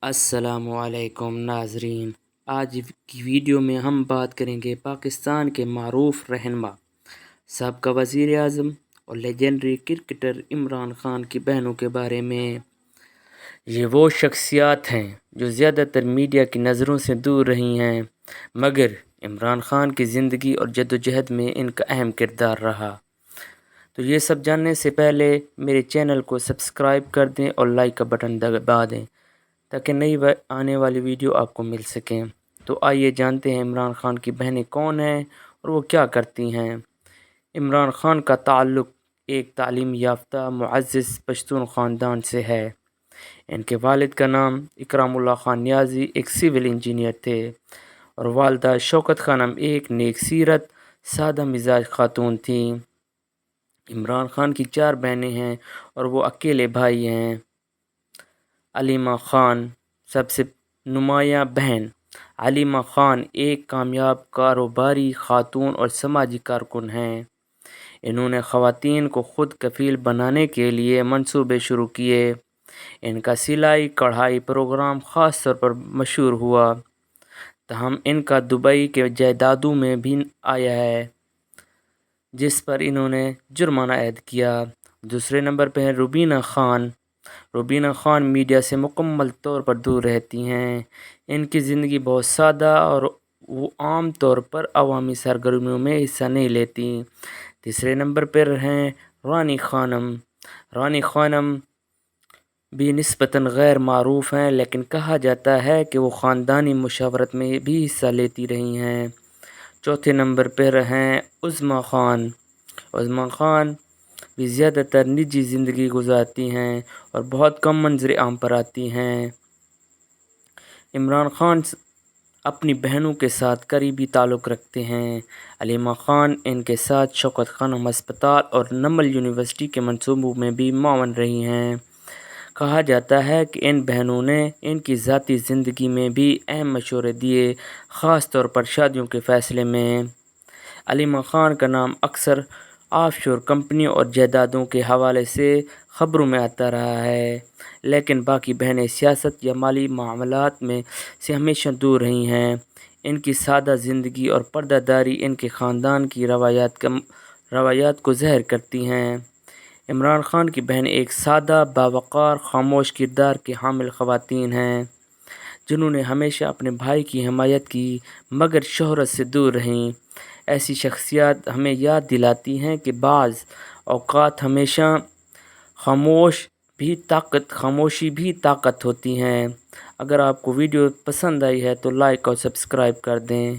السلام علیکم ناظرین، آج کی ویڈیو میں ہم بات کریں گے پاکستان کے معروف رہنما سابقہ وزیر اعظم اور لیجنڈری کرکٹر عمران خان کی بہنوں کے بارے میں۔ یہ وہ شخصیات ہیں جو زیادہ تر میڈیا کی نظروں سے دور رہی ہیں، مگر عمران خان کی زندگی اور جدوجہد میں ان کا اہم کردار رہا۔ تو یہ سب جاننے سے پہلے میرے چینل کو سبسکرائب کر دیں اور لائک کا بٹن دبا دیں تاکہ نئی آنے والی ویڈیو آپ کو مل سکیں۔ تو آئیے جانتے ہیں عمران خان کی بہنیں کون ہیں اور وہ کیا کرتی ہیں۔ عمران خان کا تعلق ایک تعلیم یافتہ معزز پشتون خاندان سے ہے۔ ان کے والد کا نام اکرام اللہ خان نیازی ایک سول انجینئر تھے اور والدہ شوکت خانم ایک نیک سیرت سادہ مزاج خاتون تھیں۔ عمران خان کی 4 بہنیں ہیں اور وہ اکیلے بھائی ہیں۔ علیمہ خان سب سے نمایاں بہن۔ علیمہ خان ایک کامیاب کاروباری خاتون اور سماجی کارکن ہیں۔ انہوں نے خواتین کو خود کفیل بنانے کے لیے منصوبے شروع کیے۔ ان کا سلائی کڑھائی پروگرام خاص طور پر مشہور ہوا، تاہم ان کا دبئی کے جائیدادوں میں بھی آیا ہے جس پر انہوں نے جرمانہ عائد کیا۔ دوسرے نمبر پہ ہیں روبینہ خان۔ روبینہ خان میڈیا سے مکمل طور پر دور رہتی ہیں۔ ان کی زندگی بہت سادہ اور وہ عام طور پر عوامی سرگرمیوں میں حصہ نہیں لیتی۔ تیسرے نمبر پر ہیں رانی خانم۔ رانی خانم بھی نسبتاً غیر معروف ہیں، لیکن کہا جاتا ہے کہ وہ خاندانی مشاورت میں بھی حصہ لیتی رہی ہیں۔ چوتھے نمبر پر ہیں عظمیٰ خان۔ عظمیٰ خان بھی زیادہ تر نجی زندگی گزارتی ہیں اور بہت کم منظر عام پر آتی ہیں۔ عمران خان اپنی بہنوں کے ساتھ قریبی تعلق رکھتے ہیں۔ علیمہ خان ان کے ساتھ شوکت خانم ہسپتال اور نمل یونیورسٹی کے منصوبوں میں بھی معاون رہی ہیں۔ کہا جاتا ہے کہ ان بہنوں نے ان کی ذاتی زندگی میں بھی اہم مشورے دیے، خاص طور پر شادیوں کے فیصلے میں۔ علیمہ خان کا نام اکثر آف شور کمپنیوں اور جائیدادوں کے حوالے سے خبروں میں آتا رہا ہے، لیکن باقی بہنیں سیاست یا مالی معاملات میں سے ہمیشہ دور رہی ہیں۔ ان کی سادہ زندگی اور پردہ داری ان کے خاندان کی روایات کو ظاہر کرتی ہیں۔ عمران خان کی بہنیں ایک سادہ، باوقار، خاموش کردار کی حامل خواتین ہیں جنہوں نے ہمیشہ اپنے بھائی کی حمایت کی مگر شہرت سے دور رہیں۔ ایسی شخصیات ہمیں یاد دلاتی ہیں کہ بعض اوقات ہمیشہ خاموشی بھی طاقت ہوتی ہیں۔ اگر آپ کو ویڈیو پسند آئی ہے تو لائک اور سبسکرائب کر دیں۔